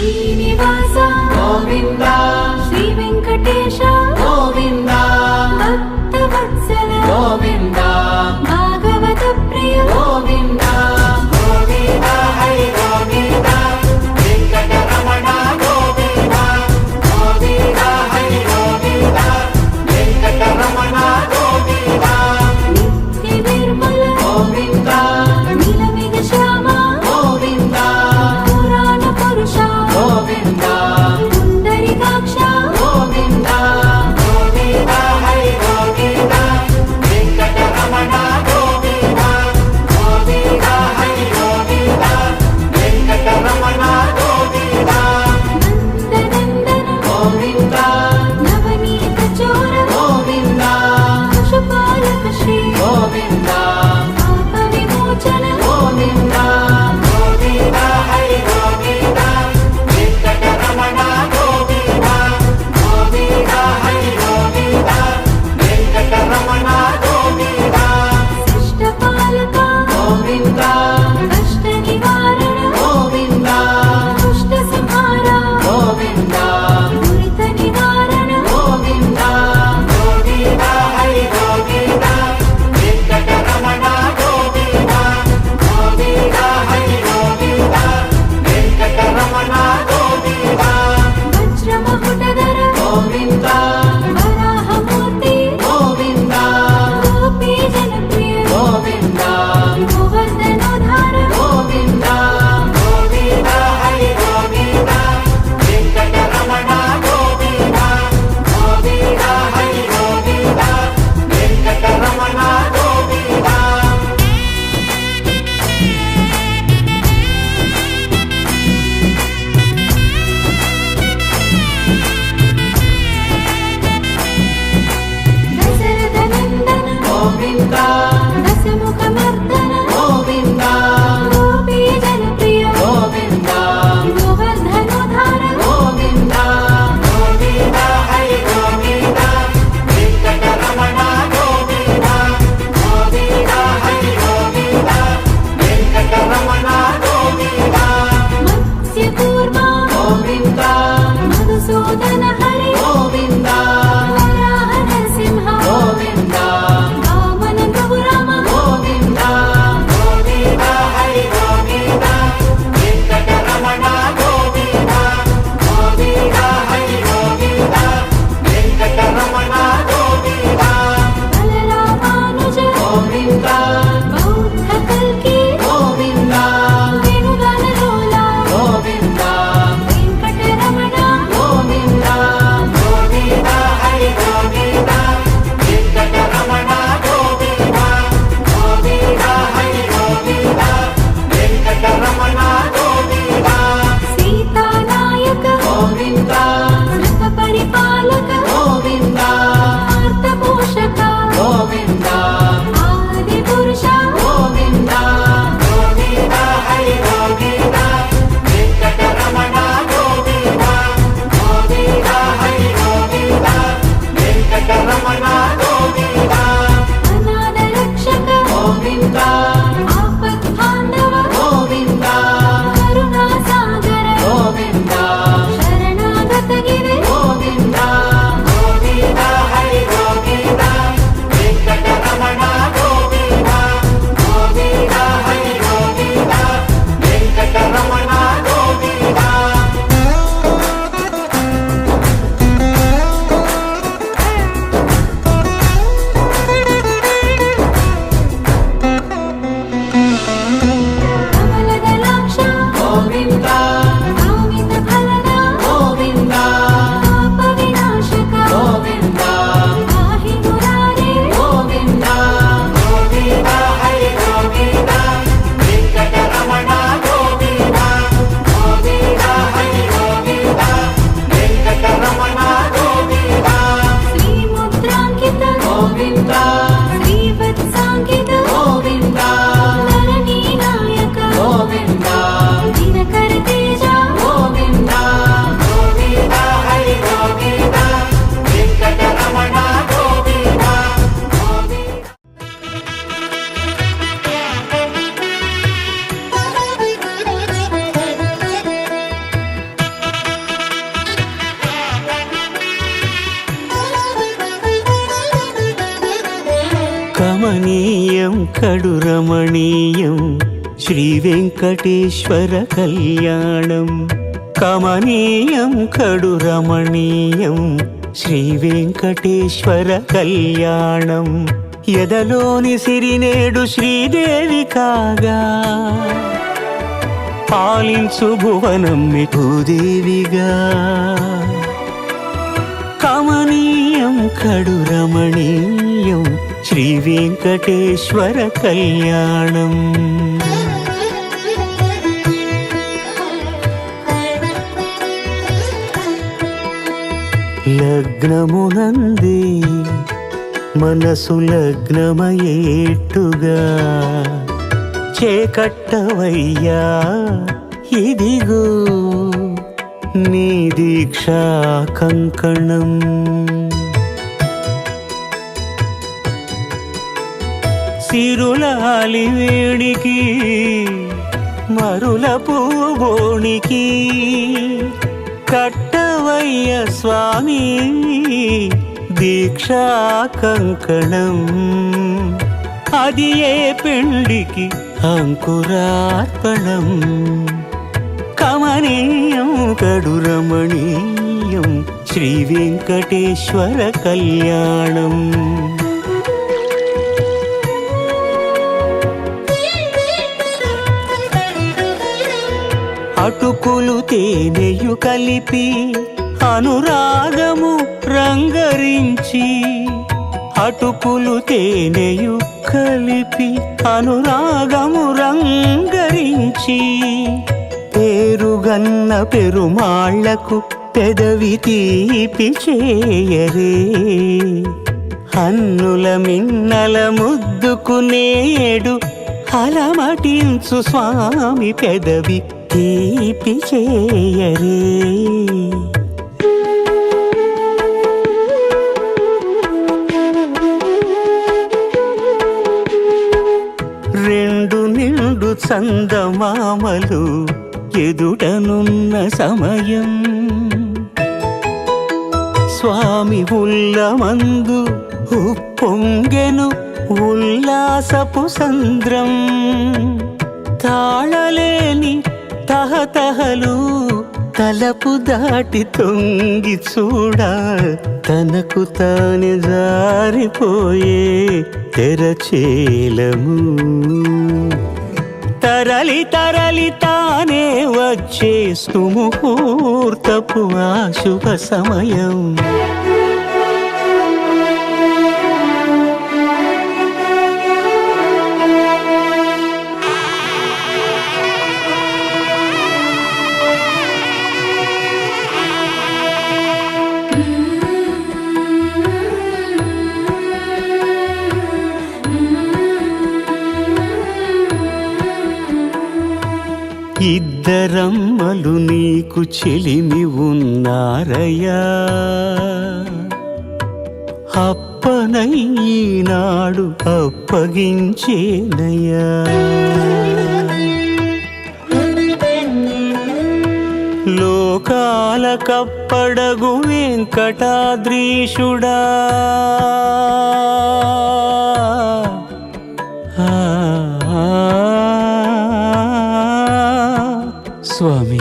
శ్రీనివాస గోవింద శ్రీ వెంకటేశ గోవింద భక్తవత్సల గోవింద భాగవత ప్రియ గోవింద గోవింద హరి గోవింద వెంకటరమణ గోవింద గోవింద హరి గోవింద వెంకటరమణ గోవింద నిత్య నిర్మల గోవింద నీలమేఘ శ్యామ గోవింద పురాణ పురుష గోవింద పుండరీకాక్ష గోవింద గోవింద హరి గోవింద వెంకటరమణ గోవింద గోవింద హరి గోవింద వెంకటరమణ గోవింద నందనందన గోవింద నవనీత చోర గోవింద పశుపాలక శ్రీ గోవింద పాప విమోచన గోవింద గోవింద హరి గోవింద వెంకటరమణ గోవింద గోవింద హరి గోవింద వెంకటరమణ గోవింద శిష్టపాలక గోవింద కష్ట నివారణ గోవింద దుష్ట సంహార గోవింద దురిత నివారణ గోవింద గోవింద హరి గోవింద వెంకటరమణ గోవింద గోవింద హరి గోవింద వెంకటరమణ గోవింద వజ్రమకుటధర గోవింద వరాహమూర్తి గోవింద గోపీ జనప్రియ గోవింద గోవర్ధనోద్ధార గోవింద గోవింద హరి గోవింద వెంకటరమణ గోవింద గోవింద హరి గోవింద వెంకటరమణ గోవింద దశరథ నందన గోవింద దశముఖమర్దన గోవింద గోపీ జనప్రియ గోవింద గోవర్ధనోద్ధార గోవింద గోవింద హరి గోవింద వెంకటరమణ గోవింద గోవింద హరి గోవింద వెంకటరమణ గోవింద మత్స్యకూర్మ గోవింద మధుసూదన హరి గోవింద వరాహ నరసింహ గోవింద వామన ప్రభురామ గోవింద గోవింద హరి గోవింద వెంకటరమణ గోవింద గోవింద హరి గోవింద వెంకటరమణ గోవింద బలరామానుజ గోవింద బౌద్ధ కల్కి గోవింద వేణుగానలోల గోవింద వెంకటరమణ గోవింద గోవింద హరి గోవింద వెంకటరమణ గోవింద గోవింద హరి గోవింద వెంకటరమణ గోవింద సీతానాయక గోవింద సృత పరిపాలక గోవింద ఆర్తపోషక గోవింద ఆది పురుష గోవింద గోవింద హరి గోవింద వెంకటరమణ గోవింద గోవింద హరి గోవింద వెంకటరమణ గోవింద అనాథ రక్షక గోవింద ఆపద్బాంధవ గోవింద కరుణా సాగర గోవింద శరణాగత గిరి గోవింద గోవింద హరి గోవింద వెంకటరమణ గోవింద గోవింద హరి గోవింద వెంకటరమణ గోవింద కమలదలాక్ష గోవింద కామిత ఫలద కమనీయం కడు రమణీయం శ్రీ వెంకటేశ్వర కళ్యాణం. కమనీయం కడు రమణీయం శ్రీ వెంకటేశ్వర కళ్యాణం. ఎదలోని సిరినేడు శ్రీదేవి కాగా పాలించు భువనం భూదేవిగా. కమనీయం కడు రమణీయం శ్రీ వెంకటేశ్వర కళ్యాణం. లగ్నమునందే మనసు లగ్నమయేట్టుగా చేకట్టవయ్యా ఇదిగో నీ దీక్షా కంకణం. సిరులాలి వేడికి మరుల పూబోనికి కట్టవయ్య స్వామి దీక్షా కంకణం. అది ఏ పెండికి అంకురార్పణం. కమనీయం కడు రమణీయం శ్రీ వెంకటేశ్వర కళ్యాణం. అటుకులు తేనెయు కలిపి అనురాగము రంగరించి. అటుకులు తేనెయు కలిపి అనురాగము రంగరించి. పేరుగన్న పెరుమాళ్లకు పెదవి తీపి చేయరే. అన్నుల మిన్నల ముద్దుకు నేడు అలమటించు స్వామి పెదవి తీపి చేయరే. రెండు నిండు చందమామలు ఎదుటనున్న సమయం. స్వామి ఉల్లమందు ఉప్పొంగెను ఉల్లాసపు సంద్రం. తాళలేని తహతహలు తలపు దాటి తొంగి చూడ తనకు తానే జారిపోయే తెరచేలము. తరలి తరలి తానే వచ్చేస్తు ముహూర్తపు ఆ శుభ సమయం. ఇద్దరమ్మలు నీకు చెలిమి ఉన్నారయ్యా. అప్పనయ్యనాడు అప్పగించేనయ్యా. లోకాల కప్పడగు వెంకటాద్రీశుడా. స్వామి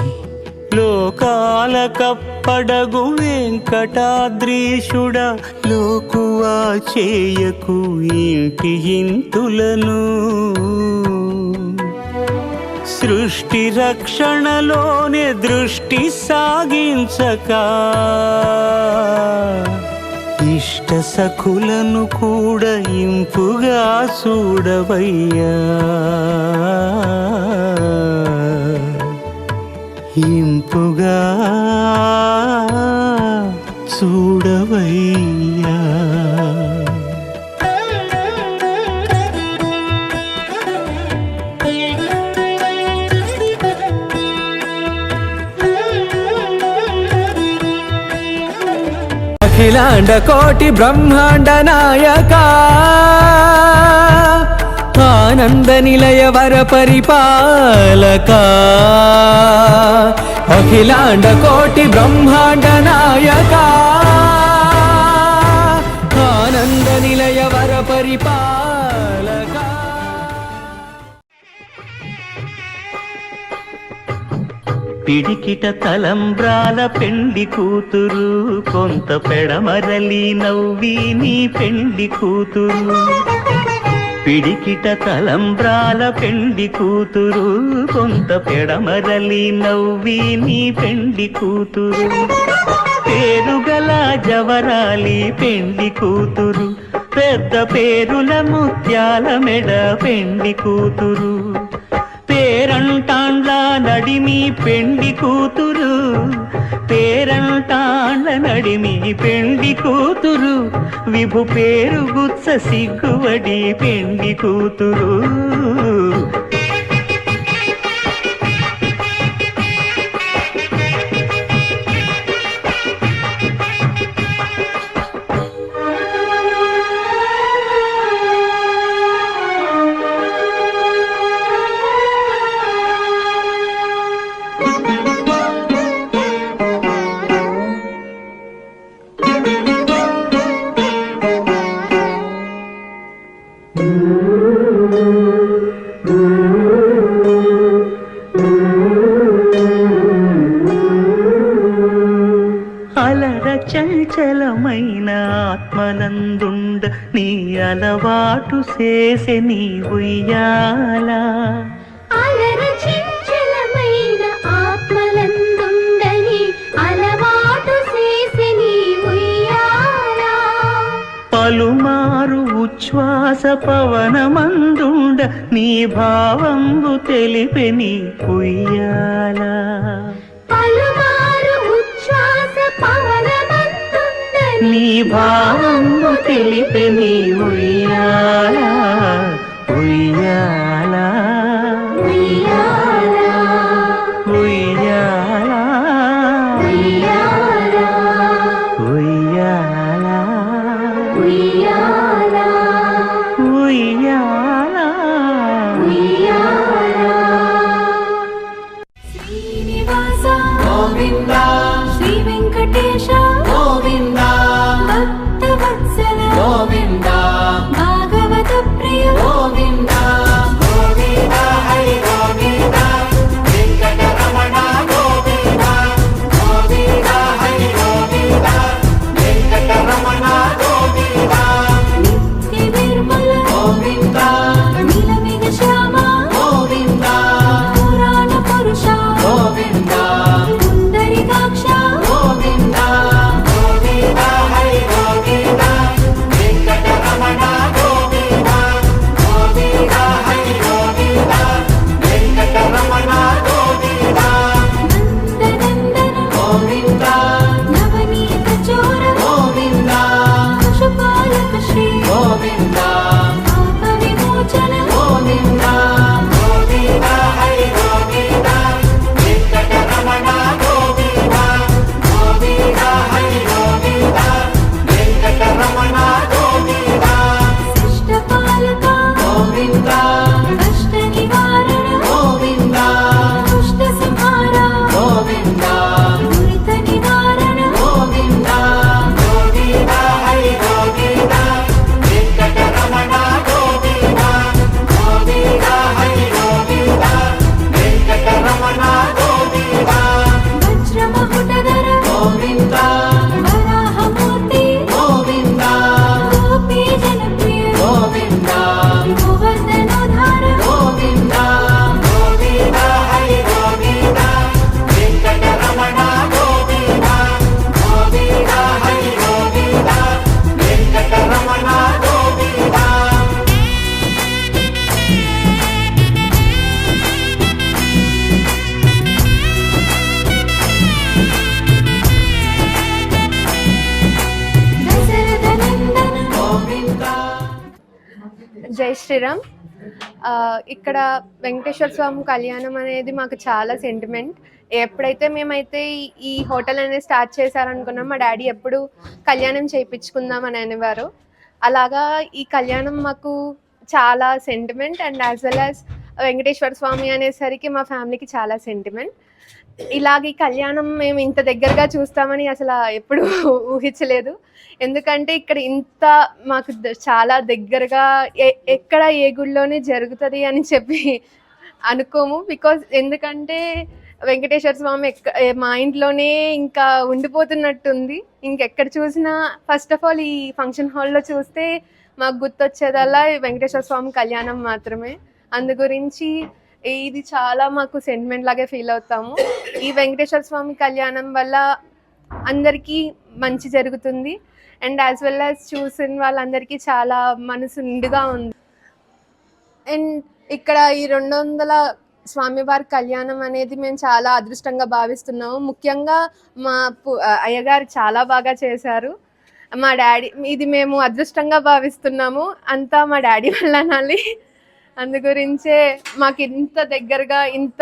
లోకాల కప్పడగు వెంకటాద్రీశుడా. లోకువా చేయకు ఇంటి ఇంతులను. సృష్టి రక్షణలోనే దృష్టి సాగించక ఇష్ట సఖులను కూడా ఇంపుగా చూడవయ్యా. ఇంపుగా చూడవయ్యా. అఖిలాండ కోటి బ్రహ్మాండ నాయక ఆనంద నిలయ వర పరిపాలక. అఖిలాండ కోటి బ్రహ్మాండ నాయక ఆనంద నిలయ వర పరిపాలక. పిడికిట తలంబ్రాల పెండి కూతురు, కొంత పెడమరలి నవ్వి నీ పెండి కూతురు. పిడికిట తలంబ్రాల పెండి కూతురు, కొంత పెడమరలి నవ్వి నీ పెండి కూతురు. పేరుగల జవరాలి పెండి కూతురు, పెద్ద పేరుల ముత్యాల మెడ పెండి కూతురు. పేరంటాండ్ల నడిమి పెండి కూతురు, పేరంటాండ్ల నడిమి పెండి కూతురు. విభు పేరు గుత్స సిగ్గువడి పెండి కూతురు. అలర చంచలమైన ఆత్మలందుండ నీ అలవాటు చేసే నీ ఉయ్యాల. అలర చంచలమైన ఆత్మలందుండని అలవాటు చేసి నీ ఉయ్యాల. పలుమారు ఉచ్ఛ్వాస పవనమందుండ నీ భావంబు తెలిపే నీ ఉయ్యాల. పలుమారు ఉచ్ఛ్వాస పవనమందుండని నీ భావంబు తెలిపే నీ ఉయ్యాల. ఉయ్యాల ఉయ్యాల ఉయ్యాల ఉయ్యాల ఉయ్యాల ఉయ్యాల ఉయ్యాల. ఉయ్యాల. శ్రీనివాస గోవింద శ్రీ వెంకటేశ గోవింద భక్తవత్సల గోవింద భాగవత ప్రియ గోవింద గోవింద హరి గోవింద వెంకటరమణ గోవింద గోవింద హరి గోవింద వెంకటరమణ గోవింద నిత్య నిర్మల గోవింద నీలమేఘ శ్యామ గోవింద పురాణ పురుష గోవింద పుండరీకాక్ష గోవింద గోవింద హరి గోవింద వెంకటరమణ గోవింద గోవింద హరి గోవింద వెంకటరమణ గోవింద నందనందన గోవింద నవనీత చోర గోవింద పశుపాలక శ్రీ గోవింద పాప విమోచన గోవింద గోవింద హరి గోవింద వెంకటరమణ గోవింద గోవింద హరి గోవింద వెంకటరమణ గోవింద శిష్టపాలక గోవింద కష్ట నివారణ గోవింద దుష్ట సంహార గోవింద దురిత నివారణ గోవింద గోవింద హరి గోవింద వెంకటరమణ గోవింద గోవింద హరి గోవింద వెంకటరమణ గోవింద వజ్రమకుటధర గోవింద వరాహమూర్తి గోవింద గోపీ జనప్రియ గోవింద గోవర్ధనోద్ధార గోవింద గోవింద హరి గోవింద వెంకటరమణ గోవింద గోవింద హరి గోవింద వెంకటరమణ గోవింద దశరథ నందన గోవింద జై శ్రీరామ్. ఇక్కడ వెంకటేశ్వర స్వామి కళ్యాణం అనేది మాకు చాలా సెంటిమెంట్. ఎప్పుడైతే మేమైతే ఈ హోటల్ అనేది స్టార్ట్ చేశారనుకున్నాం, మా డాడీ ఎప్పుడు కళ్యాణం చేయించుకుందాం అని అనేవారు. అలాగా ఈ కళ్యాణం మాకు చాలా sentiment and as well as Venkateswara Swamy అనేసరికి మా ఫ్యామిలీకి చాలా సెంటిమెంట్. ఇలాగ ఈ కళ్యాణం మేము ఇంత దగ్గరగా చూస్తామని అసలు ఎప్పుడు ఊహించలేదు. ఎందుకంటే ఇక్కడ ఇంత మాకు చాలా దగ్గరగా ఎక్కడ ఏ గుడిలోనే జరుగుతుంది అని చెప్పి అనుకోము. బికాజ్ ఎందుకంటే వెంకటేశ్వర స్వామి మా ఇంట్లోనే ఇంకా ఉండిపోతున్నట్టుంది. ఇంకెక్కడ చూసినా ఫస్ట్ ఆఫ్ ఆల్ ఈ ఫంక్షన్ హాల్లో చూస్తే మాకు గుర్తొచ్చేదల్లా ఈ వెంకటేశ్వర స్వామి కళ్యాణం మాత్రమే. అందు గురించి ఇది చాలా మాకు సెంటిమెంట్ లాగే ఫీల్ అవుతాము. ఈ వెంకటేశ్వర స్వామి కళ్యాణం వల్ల అందరికీ మంచి జరుగుతుంది అండ్ యాజ్ వెల్ యాజ్ చూసిన వాళ్ళందరికీ చాలా మనసు నిండుగా ఉంది. అండ్ ఇక్కడ ఈ 200 స్వామివారి కళ్యాణం అనేది మేము చాలా అదృష్టంగా భావిస్తున్నాము. ముఖ్యంగా మా అయ్యగారు చాలా బాగా చేశారు. మా డాడీ ఇది మేము అదృష్టంగా భావిస్తున్నాము. అంతా మా డాడీ వల్ల అనాలి. అందు గురించే మాకు ఇంత దగ్గరగా ఇంత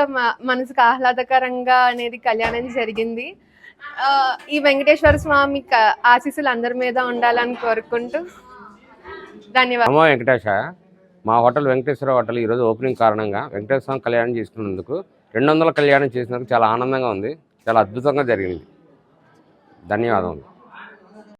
మనసుకు ఆహ్లాదకరంగా అనేది కళ్యాణం జరిగింది. ఈ వెంకటేశ్వర స్వామి ఆశీస్సులు అందరి మీద ఉండాలని కోరుకుంటూ ధన్యవాదాలు. నమో వెంకటేశ. మా హోటల్ వెంకటేశ్వర హోటల్ ఈరోజు ఓపెనింగ్ కారణంగా వెంకటేశ్వర స్వామి కళ్యాణం చేసుకున్నందుకు 200 కళ్యాణం చేసినందుకు చాలా ఆనందంగా ఉంది. చాలా అద్భుతంగా జరిగింది. ధన్యవాదములు.